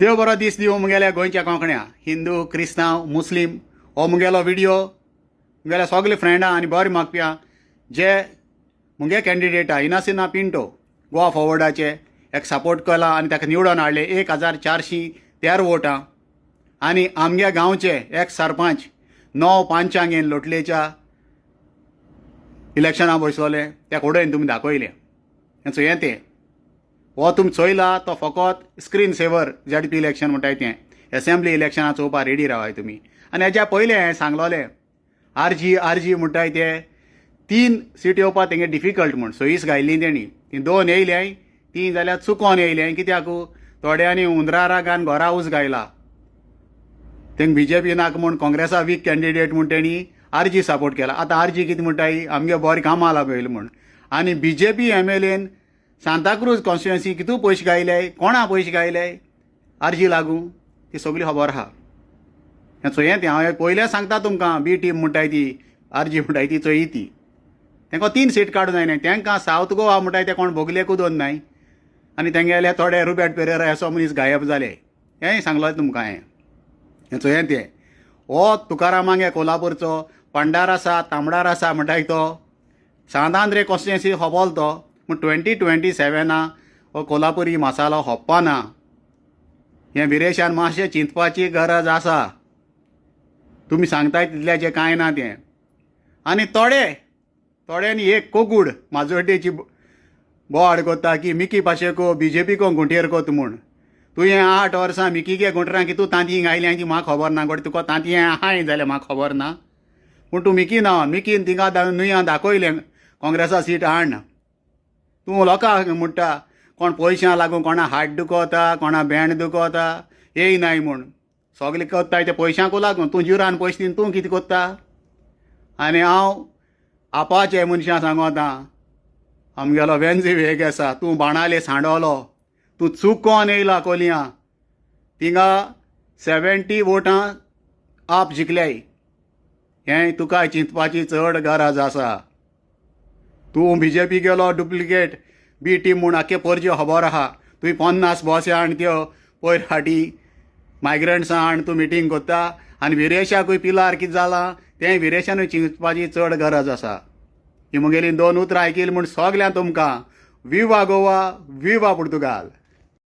देव बरो दीस दिवं मुगेल्या गोंयच्या कोंकण्या हिंदू क्रिस्तांव मुस्लीम हो मुगेलो व्हिडिओ मुगेल्या सगळे फ्रेंडां आनी बरें मागप्या जे मुगे कॅन्डिडेटा इनासिना पिंटो गोवा फॉरवर्डाचे एक सपोर्ट केला आनी ताका निवडून हाडले 1413 वोटां आनी आमगे गांवचे एक सरपंच 9 पंचांगेन लोटलेच्या इलेक्शनां बसवले त्या उडयन तुमी दाखयले हेचो हें तें हो तुमी चोयला तो फकत स्क्रीन सेवर ZP इलेक्शन म्हणटाय तें असेंब्ली इलेक्शनां चोवपा रेडी रावाय तुमी आनी हेज्या पयलें हांवें सांगलोलें आरजी म्हणटाय ते 3 सीट येवपा तेंगे डिफिकल्ट म्हूण सईस घायल्ली तेणी ती 2 येयल्याय 3 जाल्यार चुकोन येयल्याय कित्याक थोड्यांनी हुंदरा रागान घरा उज घायला तेंक BJP नाका म्हूण काँग्रेसा वीक कॅन्डिडेट म्हूण तेणी आरजी सपोर्ट केला आतां आरजी कितें म्हणटाय आमगे बरें कामां लागयल म्हूण आनी BJP MLAन सांताक्रूज कॉन्स्टिट्युएन्सी कितू पयशे गायले कोणा पयशे गायले आरजी लागू ती सगळी खबर आहा हेचो हें तें हांवें पयलें सांगता तुमकां बी टीम म्हणटाय ती आरजी म्हणटाय ती चोय ती तांकां 3 सीट काडून जायना तांकां सावथ गोवा म्हणटाय ते कोण भोगलेकूच दोन नाय आनी तेंगेले थोडे रुबेट पेरेरा असो मनीस गायब जाले हेंय सांगलो तुमकां हांवें हेचो हें तें हो तुकारामांगे कोल्हापूरचो पंडार आसा तांबडार आसा म्हणटाय तो सांदांद्रे कॉन्स्टिट्युएन्सी होबोल तो पूण 2027 हो कोल्हापुरी मसालो होप्पाना हें विरेशान मातशें चिंतपाची गरज आसा तुमी सांगताय तितल्याचें कांय ना तें आनी थोड्यांनी एक कोगूड माजोर्डेची बोवाड कोत्ता की मिकी पाशेको BJP को गुंटेर कोत म्हूण तुवें 8 वर्सां मिकीगे गुंटरां कितू तांतयें गायल्यां ती म्हाका खबर ना गड तुका तांतयें आहाय जाल्यार म्हाका खबर ना पूण तूं मिकी ना मिकीन तिंगा नुयां दाखयलें काँग्रेसा सीट हाड तूं लोकांक म्हणटा कोण पयशां लागून कोणा हात दुखोता कोणा बँड दुखोता हेय नाय म्हूण सगलें कोत्ताय ते पयशांकू लागून तूं जुरान पयशे दिवन तूं कितें कोत्ता आनी हांव आपाचे मनशां सांगोता आमगेलो वेंजी वेग आसा तूं बाणाले सांडवलो तूं चुकोन येयला कोलयां थिंगा 70 वोटां आप जिखल्याय हें तुका चिंतपाची चड गरज आसा तूं BJP गेलो डुप्लिकेट बी टीम म्हूण आख्खे परज्यो खबर आहा तुवें 50 बॉस हाड त्यो पयर फाटी मायग्रंट्स हाड तूं मिटींग कोत्ता आनी विरेशाकूय पिलार कितें जालां तें विरेशानूय चिंतपाची चड गरज आसा ही मुगेली 2 उतरां आयकिल्लीं म्हूण सगल्यांक तुमकां विवा गोवा विवा पुर्तुगाल.